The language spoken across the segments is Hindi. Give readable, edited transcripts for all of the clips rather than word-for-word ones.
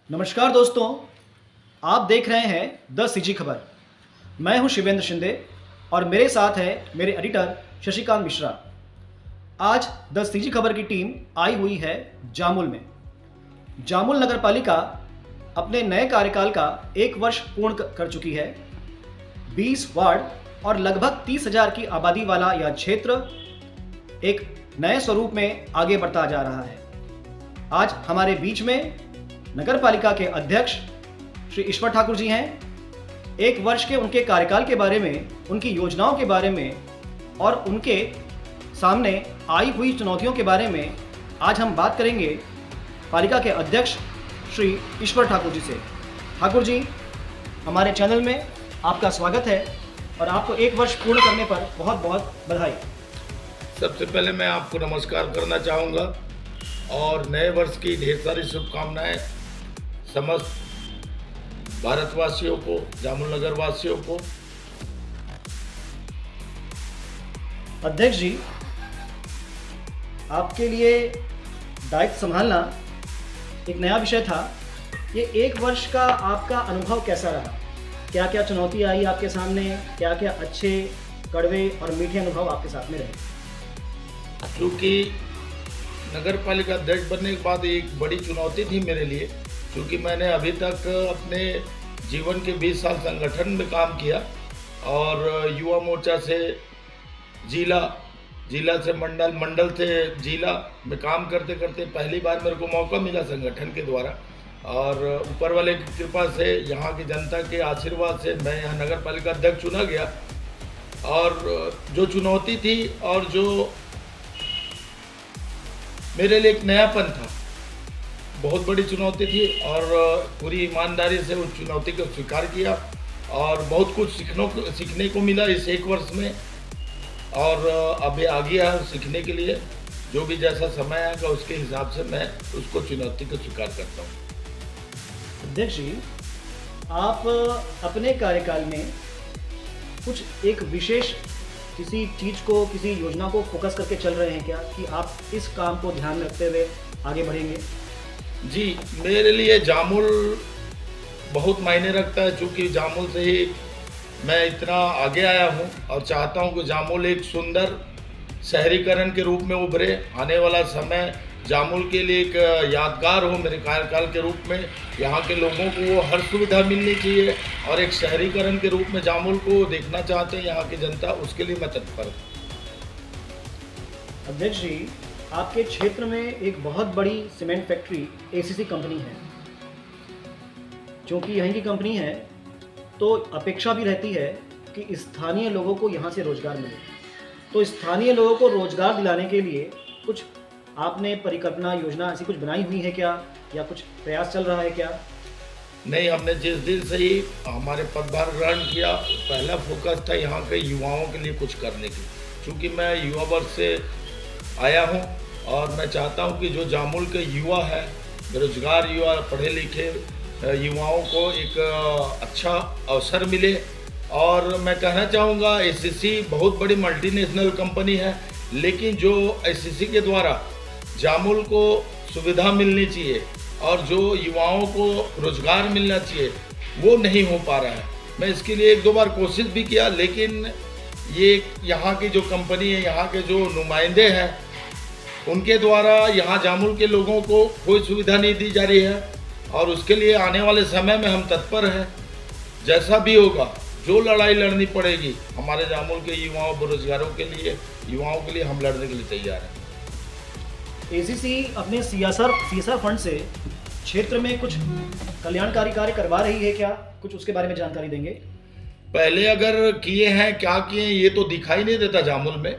नमस्कार दोस्तों, आप देख रहे हैं द सीजी खबर। मैं हूं शिवेंद्र शिंदे और मेरे साथ है मेरे एडिटर शशिकांत मिश्रा। आज द सीजी खबर की टीम आई हुई है जामुल में। जामुल नगर पालिका अपने नए कार्यकाल का 1 वर्ष पूर्ण कर चुकी है। 20 वार्ड और लगभग 30,000 की आबादी वाला यह क्षेत्र एक नए स्वरूप में आगे बढ़ता जा रहा है। आज हमारे बीच में नगर पालिका के अध्यक्ष श्री ईश्वर ठाकुर जी हैं। 1 वर्ष के उनके कार्यकाल के बारे में, उनकी योजनाओं के बारे में और उनके सामने आई हुई चुनौतियों के बारे में आज हम बात करेंगे पालिका के अध्यक्ष श्री ईश्वर ठाकुर जी से। ठाकुर जी, हमारे चैनल में आपका स्वागत है और आपको 1 वर्ष पूर्ण करने पर बहुत बहुत बधाई। सबसे पहले मैं आपको नमस्कार करना चाहूँगा और नए वर्ष की ढेर सारी शुभकामनाएं समस्त भारतवासियों को, जामुल नगर वासियों को। अध्यक्ष जी, आपके लिए दायित्व संभालना एक नया विषय था। ये 1 वर्ष का आपका अनुभव कैसा रहा? क्या क्या चुनौती आई आपके सामने? क्या क्या अच्छे, कड़वे और मीठे अनुभव आपके साथ में रहे? क्योंकि नगर पालिका अध्यक्ष बनने के बाद एक बड़ी चुनौती थी मेरे लिए, क्योंकि मैंने अभी तक अपने जीवन के 20 साल संगठन में काम किया और युवा मोर्चा से जिला, जिला से मंडल, मंडल से जिला में काम करते करते पहली बार मेरे को मौका मिला संगठन के द्वारा और ऊपर वाले की कृपा से, यहाँ की जनता के आशीर्वाद से मैं यहाँ नगर पालिका अध्यक्ष चुना गया। और जो चुनौती थी और जो मेरे लिए एक नयापन था, बहुत बड़ी चुनौती थी और पूरी ईमानदारी से उस चुनौती को स्वीकार किया और बहुत कुछ सीखने को मिला इस 1 वर्ष में। और अभी आगे है सीखने के लिए, जो भी जैसा समय आएगा उसके हिसाब से मैं उसको चुनौती को स्वीकार करता हूँ। अध्यक्ष जी, आप अपने कार्यकाल में कुछ एक विशेष किसी चीज़ को, किसी योजना को फोकस करके चल रहे हैं क्या कि आप इस काम को ध्यान में रखते हुए आगे बढ़ेंगे? जी, मेरे लिए जामुल बहुत मायने रखता है, क्योंकि जामुल से ही मैं इतना आगे आया हूँ और चाहता हूँ कि जामुल एक सुंदर शहरीकरण के रूप में उभरे। आने वाला समय जामुल के लिए एक यादगार हो मेरे कार्यकाल के रूप में। यहाँ के लोगों को वो हर सुविधा मिलनी चाहिए और एक शहरीकरण के रूप में जामुल को देखना चाहते हैं यहाँ की जनता, उसके लिए मैं तत्पर हूँ। अध्यक्ष जी, आपके क्षेत्र में एक बहुत बड़ी सीमेंट फैक्ट्री एसीसी कंपनी है। क्योंकि यहीं की कंपनी है तो अपेक्षा भी रहती है कि स्थानीय लोगों को यहाँ से रोजगार मिले। तो स्थानीय लोगों को रोजगार दिलाने के लिए कुछ आपने परिकल्पना, योजना ऐसी कुछ बनाई हुई है क्या, या कुछ प्रयास चल रहा है क्या? नहीं, हमने जिस दिन से ही हमारे पदभार ग्रहण किया, पहला फोकस था यहाँ के युवाओं के लिए कुछ करने की। क्योंकि मैं युवा वर्ग से आया हूँ और मैं चाहता हूँ कि जो जामुल के युवा है, बेरोजगार युवा, पढ़े लिखे युवाओं को एक अच्छा अवसर मिले। और मैं कहना चाहूँगा, एसीसी बहुत बड़ी मल्टीनेशनल कंपनी है, लेकिन जो एसीसी के द्वारा जामुल को सुविधा मिलनी चाहिए और जो युवाओं को रोजगार मिलना चाहिए, वो नहीं हो पा रहा है। मैं इसके लिए 1-2 बार कोशिश भी किया, लेकिन ये यहाँ की जो कंपनी है, यहाँ के जो नुमाइंदे हैं, उनके द्वारा यहाँ जामुल के लोगों को कोई सुविधा नहीं दी जा रही है। और उसके लिए आने वाले समय में हम तत्पर हैं। जैसा भी होगा, जो लड़ाई लड़नी पड़ेगी हमारे जामुल के युवाओं, बेरोजगारों के लिए, युवाओं के लिए, हम लड़ने के लिए तैयार हैं। एसीसी अपने सीएसआर फंड से क्षेत्र में कुछ कल्याणकारी कार्य करवा रही है क्या? कुछ उसके बारे में जानकारी देंगे। पहले अगर किए हैं, क्या किए हैं, ये तो दिखाई नहीं देता जामुल में।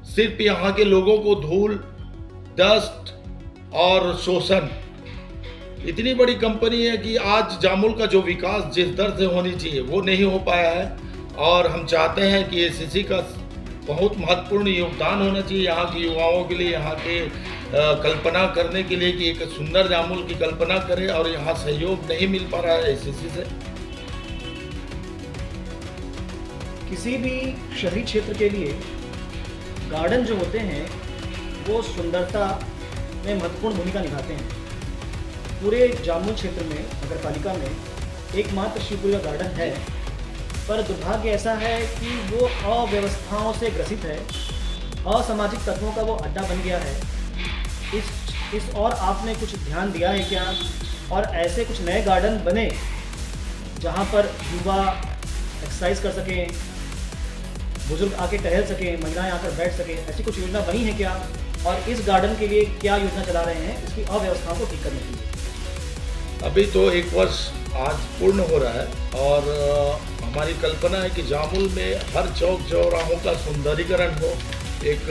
सिर्फ यहाँ के लोगों को धूल, डस्ट और शोषण, इतनी बड़ी कंपनी है कि आज जामुल का जो विकास जिस दर से होनी चाहिए वो नहीं हो पाया है। और हम चाहते हैं कि एसीसी का बहुत महत्वपूर्ण योगदान होना चाहिए यहाँ के युवाओं के लिए, यहाँ के कल्पना करने के लिए कि एक सुंदर जामुल की कल्पना करें, और यहाँ सहयोग नहीं मिल पा रहा है एसीसी से। किसी भी शहरी क्षेत्र के लिए गार्डन जो होते हैं वो सुंदरता में महत्वपूर्ण भूमिका निभाते हैं। पूरे जामुन क्षेत्र में नगर पालिका में एकमात्र शिवपुरी का गार्डन है, पर दुर्भाग्य ऐसा है कि वो अव्यवस्थाओं से ग्रसित है, असामाजिक तत्वों का वो अड्डा बन गया है। इस और आपने कुछ ध्यान दिया है क्या? और ऐसे कुछ नए गार्डन बने जहाँ पर युवा एक्सरसाइज कर सकें, बुजुर्ग आके टहल सकें, महिलाएं आकर बैठ सकें, ऐसी कुछ योजना बनी है क्या? और इस गार्डन के लिए क्या योजना चला रहे हैं इसकी अव्यवस्थाओं को ठीक करने के लिए? अभी तो 1 वर्ष आज पूर्ण हो रहा है और हमारी कल्पना है कि जामुन में हर चौक चौराहों का सुंदरीकरण हो, एक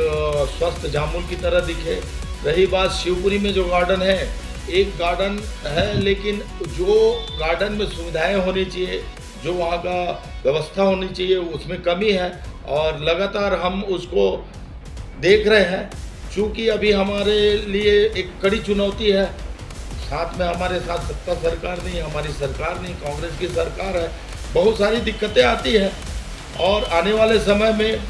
स्वस्थ जामुन की तरह दिखे। रही बात शिवपुरी में जो गार्डन है, एक गार्डन है लेकिन जो गार्डन में सुविधाएं होनी चाहिए, जो वहाँ का व्यवस्था होनी चाहिए, उसमें कमी है और लगातार हम उसको देख रहे हैं। चूँकि अभी हमारे लिए एक कड़ी चुनौती है, साथ में हमारे साथ सत्ता सरकार नहीं, हमारी सरकार नहीं, कांग्रेस की सरकार है, बहुत सारी दिक्कतें आती हैं और आने वाले समय में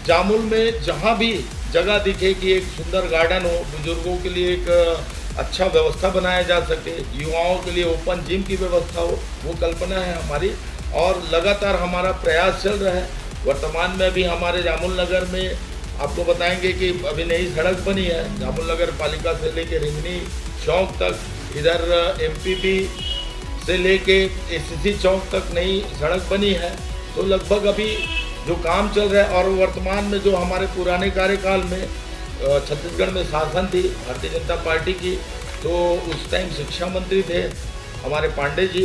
जामुन में जहाँ भी जगह दिखे कि एक सुंदर गार्डन हो, बुजुर्गों के लिए एक अच्छा व्यवस्था बनाया जा सके, युवाओं के लिए ओपन जिम की व्यवस्था हो, वो कल्पना है हमारी और लगातार हमारा प्रयास चल रहा है। वर्तमान में अभी हमारे जामुन नगर में आपको बताएंगे कि अभी नई सड़क बनी है, जामुन नगर पालिका से लेके रिंगनी चौक तक, इधर एमपीपी से लेके एसीसी चौक तक नई सड़क बनी है। तो लगभग अभी जो काम चल रहा है और वर्तमान में जो हमारे पुराने कार्यकाल में छत्तीसगढ़ में शासन थी भारतीय जनता पार्टी की, तो उस टाइम शिक्षा मंत्री थे हमारे पांडे जी,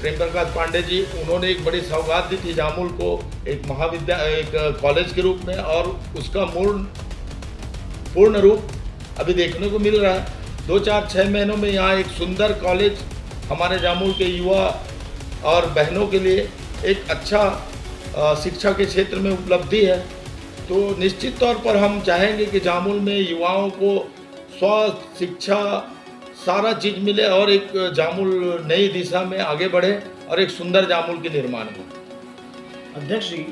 प्रेम प्रकाश पांडे जी। उन्होंने एक बड़ी सौगात दी थी जामुन को एक एक कॉलेज के रूप में और उसका पूर्ण रूप अभी देखने को मिल रहा है। 2-4-6 महीनों में यहाँ एक सुंदर कॉलेज हमारे जामुन के युवा और बहनों के लिए एक अच्छा शिक्षा के क्षेत्र में उपलब्धि है। तो निश्चित तौर पर हम चाहेंगे कि जामुन में युवाओं को स्वास्थ्य, शिक्षा, सारा चीज़ मिले और एक जामुन नई दिशा में आगे बढ़े और एक सुंदर जामुन के निर्माण हो। अध्यक्ष जी,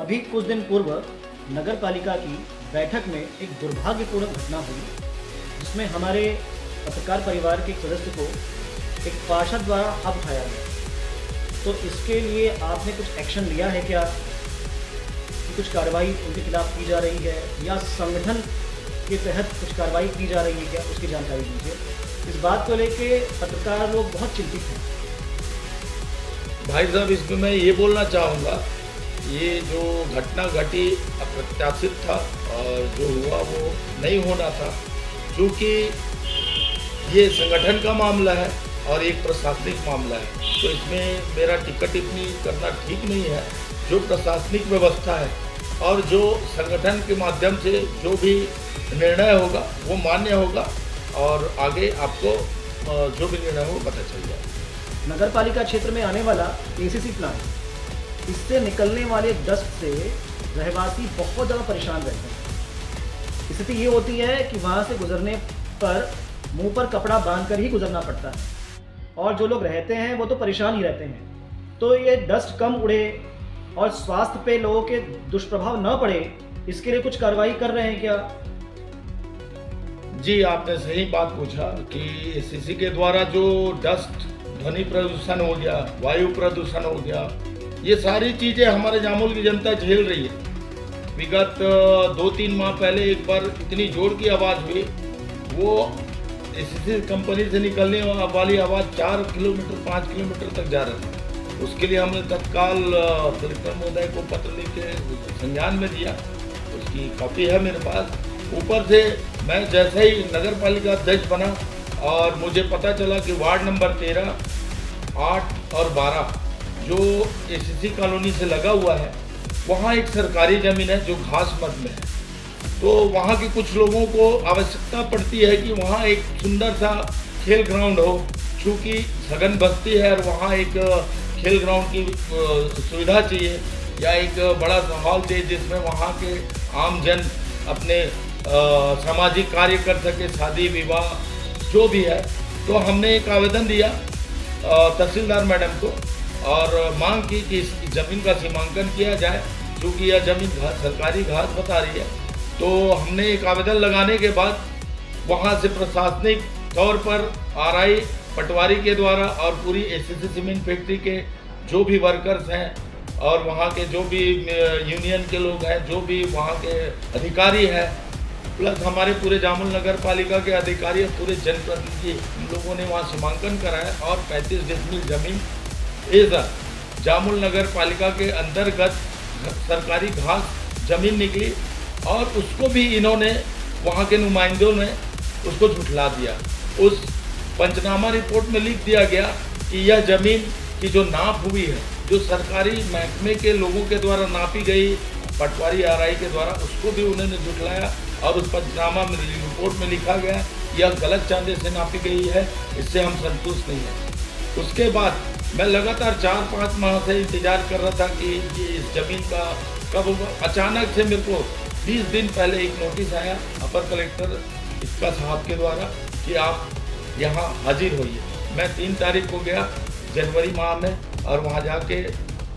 अभी कुछ दिन पूर्व नगर पालिका की बैठक में एक दुर्भाग्यपूर्ण घटना हुई, जिसमें हमारे पत्रकार परिवार के एक सदस्य को एक पार्षद द्वारा हाथ उठाया गया। तो इसके लिए आपने कुछ एक्शन लिया है क्या? कि कुछ कार्रवाई उनके खिलाफ की जा रही है या संगठन के तहत कुछ कार्रवाई की जा रही है क्या? उसकी जानकारी दीजिए। इस बात को लेके पत्रकार लोग बहुत चिंतित हैं। भाई साहब, इसमें मैं ये बोलना चाहूँगा, ये जो घटना घटी अप्रत्याशित था और जो हुआ वो नहीं होना था, क्योंकि ये संगठन का मामला है और एक प्रशासनिक मामला है। तो इसमें मेरा टिप्पणी करना ठीक नहीं है। जो प्रशासनिक व्यवस्था है और जो संगठन के माध्यम से जो भी निर्णय होगा वो मान्य होगा और आगे आपको जो भी निर्णय हो पता चल जाए। नगर पालिका क्षेत्र में आने वाला एसीसी प्लांट, इससे निकलने वाले डस्ट से रहवासी बहुत ज़्यादा परेशान रहते हैं। स्थिति ये होती है कि वहाँ से गुजरने पर मुंह पर कपड़ा बांधकर ही गुजरना पड़ता है और जो लोग रहते हैं वो तो परेशान ही रहते हैं। तो ये डस्ट कम उड़े और स्वास्थ्य पे लोगों के दुष्प्रभाव न पड़े, इसके लिए कुछ कार्रवाई कर रहे हैं क्या? जी, आपने सही बात पूछा कि एसीसी के द्वारा जो डस्ट, ध्वनि प्रदूषण हो गया, वायु प्रदूषण हो गया, ये सारी चीज़ें हमारे जामुन की जनता झेल रही है। विगत 2-3 माह पहले एक बार इतनी जोर की आवाज़ हुई, वो एसीसी कंपनी से निकलने वाली आवाज़ 4 किलोमीटर 5 किलोमीटर तक जा रही थी। उसके लिए हमने तत्काल कलेक्टर महोदय को पत्र लिख के संज्ञान में दिया, उसकी कॉपी है मेरे पास। ऊपर से मैं जैसे ही नगर पालिका अध्यक्ष बना और मुझे पता चला कि वार्ड नंबर 13, 8 और 12 जो एसीसी कॉलोनी से लगा हुआ है, वहाँ एक सरकारी ज़मीन है जो घास मत में है। तो वहाँ के कुछ लोगों को आवश्यकता पड़ती है कि वहाँ एक सुंदर सा खेल ग्राउंड हो, चूँकि सघन बस्ती है और वहाँ एक खेल ग्राउंड की सुविधा चाहिए या एक बड़ा सा हॉल चाहिए जिसमें वहाँ के आम जन अपने सामाजिक कार्य कर सके, शादी विवाह जो भी है। तो हमने एक आवेदन दिया तहसीलदार मैडम को और मांग की कि इस ज़मीन का सीमांकन किया जाए, क्योंकि यह ज़मीन सरकारी घास बता रही है। तो हमने एक आवेदन लगाने के बाद वहाँ से प्रशासनिक तौर पर आरआई पटवारी के द्वारा और पूरी एसीसी सीमेंट फैक्ट्री के जो भी वर्कर्स हैं और वहाँ के जो भी यूनियन के लोग हैं, जो भी वहाँ के अधिकारी हैं, प्लस हमारे पूरे जामुल नगर पालिका के अधिकारी और पूरे जनप्रतिनिधि, हम लोगों ने वहाँ सीमांकन कराया और 35 डिसमिल जमीन एज जामुल नगर पालिका के अंतर्गत सरकारी घास जमीन निकली और उसको भी इन्होंने, वहाँ के नुमाइंदों ने उसको झुठला दिया। उस पंचनामा रिपोर्ट में लिख दिया गया कि यह जमीन की जो नाप हुई है, जो सरकारी महकमे के लोगों के द्वारा नापी गई, पटवारी आरआई के द्वारा, उसको भी उन्होंने झुठलाया और उस पंचनामा में रिपोर्ट में लिखा गया यह गलत चांदे से नापी गई है, इससे हम संतुष्ट नहीं हैं। उसके बाद मैं लगातार 4-5 माह से इंतजार कर रहा था कि ये इस जमीन का कब होगा। अचानक से मेरे को 20 दिन पहले एक नोटिस आया अपर कलेक्टर इक्का साहब के द्वारा कि आप यहाँ हाजिर होइए। मैं 3 तारीख को गया जनवरी माह में और वहाँ जाके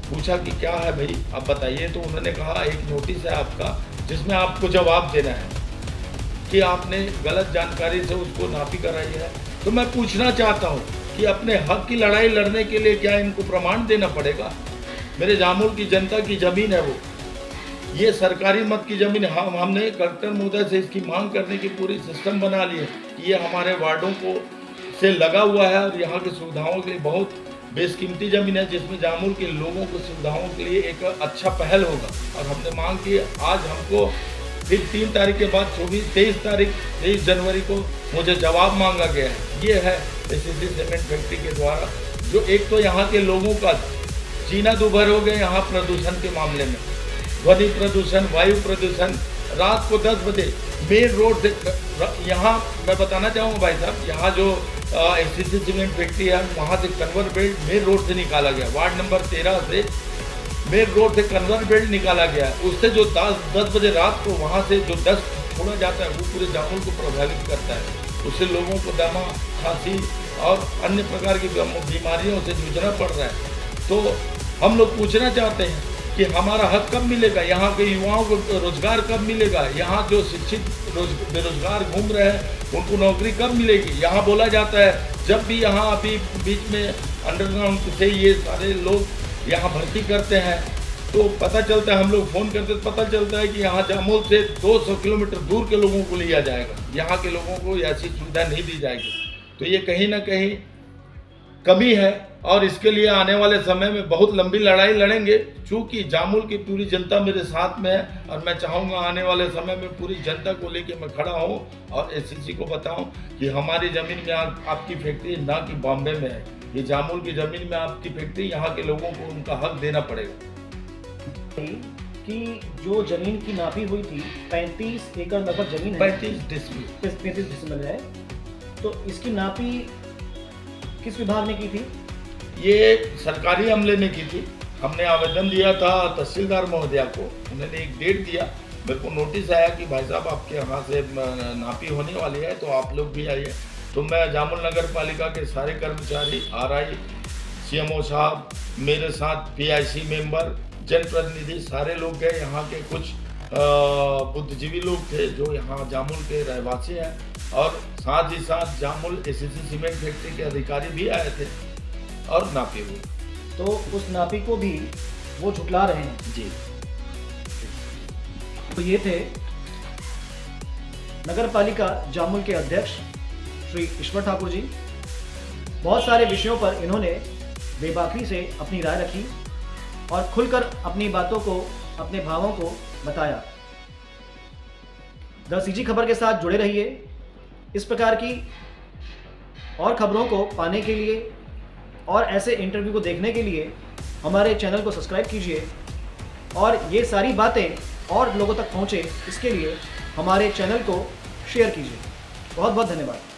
पूछा कि क्या है भाई आप बताइए। तो उन्होंने कहा एक नोटिस है आपका जिसमें आपको जवाब देना है कि आपने गलत जानकारी से उसको नापी कराई है। तो मैं पूछना चाहता हूँ कि अपने हक की लड़ाई लड़ने के लिए क्या इनको प्रमाण देना पड़ेगा? मेरे जामुल की जनता की ज़मीन है वो, ये सरकारी मत की ज़मीन है। हमने कलेक्टर महोदय से इसकी मांग करने की पूरी सिस्टम बना ली है कि ये हमारे वार्डों को से लगा हुआ है और यहाँ की सुविधाओं के लिए बहुत बेशकीमती ज़मीन है, जिसमें जामुल के लोगों को सुविधाओं के लिए एक अच्छा पहल होगा। और हमने मांग की, आज हमको फिर 3 तारीख के बाद 23 जनवरी को मुझे जवाब मांगा गया है। ये है एसीसी सीमेंट फैक्ट्री के द्वारा, जो एक तो यहाँ के लोगों का जीना दुभर हो गया यहाँ प्रदूषण के मामले में, ध्वनि प्रदूषण, वायु प्रदूषण। रात को 10 बजे मेन रोड से, यहाँ मैं बताना चाहूँगा भाई साहब, यहाँ जो एसीसी सीमेंट फैक्ट्री है वहाँ से कन्वर बेल्ट मेन रोड से निकाला गया, वार्ड नंबर 13 से मेन रोड से कन्वर बेल्ट निकाला गया। उससे जो 10 बजे रात को वहाँ से जो डस्ट छोड़ा जाता है वो पूरे जामुल को प्रभावित करता है। उससे लोगों को दमा, खांसी और अन्य प्रकार की बीमारियों से जूझना पड़ रहा है। तो हम लोग पूछना चाहते हैं कि हमारा हक कब मिलेगा, यहाँ के युवाओं को रोजगार कब मिलेगा, यहाँ जो शिक्षित बेरोजगार घूम रहे हैं उनको नौकरी कब मिलेगी। यहाँ बोला जाता है जब भी यहाँ अभी बीच में अंडरग्राउंड से ये सारे लोग यहाँ भर्ती करते हैं तो पता चलता है, हम लोग फ़ोन करते तो पता चलता है कि यहाँ जामुल से 200 किलोमीटर दूर के लोगों को लिया जाएगा, यहाँ के लोगों को ऐसी सुविधा नहीं दी जाएगी। तो ये कहीं ना कहीं कमी है और इसके लिए आने वाले समय में बहुत लंबी लड़ाई लड़ेंगे। चूँकि जामुल की पूरी जनता मेरे साथ में है और मैं चाहूँगा आने वाले समय में पूरी जनता को लेके मैं खड़ा हूँ और एसीसी को बताऊँ कि हमारी ज़मीन में आपकी फैक्ट्री ना कि बॉम्बे में है, ये जामुल की ज़मीन में आपकी फैक्ट्री, यहाँ के लोगों को उनका हक देना पड़ेगा। कि जो जमीन की नापी हुई थी 35 एकड़ लगभग जमीन है, 35 डिसमिल है, तो इसकी नापी किस विभाग ने की थी? ये सरकारी अमले ने की थी। हमने आवेदन दिया था तहसीलदार महोदया को, उन्होंने एक डेट दिया, मेरे को नोटिस आया कि भाई साहब आपके यहाँ से नापी होने वाली है तो आप लोग भी आइए। तो मैं जामुल नगर पालिका के सारे कर्मचारी, आरआई, सीएमओ साहब, मेरे साथ पीआईसी मेंबर, जनप्रतिनिधि सारे लोग गए। यहाँ के कुछ बुद्धिजीवी लोग थे जो यहाँ जामुल के रहवासी हैं और साथ ही साथ जामुल एसीसी सीमेंट फैक्ट्री के अधिकारी भी आए थे और नापी हुई। तो उस नापी को भी वो झुठला रहे हैं जी। तो ये थे नगर पालिका जामुल के अध्यक्ष श्री ईश्वर ठाकुर जी। बहुत सारे विषयों पर इन्होंने बेबाकी से अपनी राय रखी और खुलकर अपनी बातों को, अपने भावों को बताया। द सीजी खबर के साथ जुड़े रहिए। इस प्रकार की और खबरों को पाने के लिए और ऐसे इंटरव्यू को देखने के लिए हमारे चैनल को सब्सक्राइब कीजिए और ये सारी बातें और लोगों तक पहुँचे इसके लिए हमारे चैनल को शेयर कीजिए। बहुत बहुत धन्यवाद।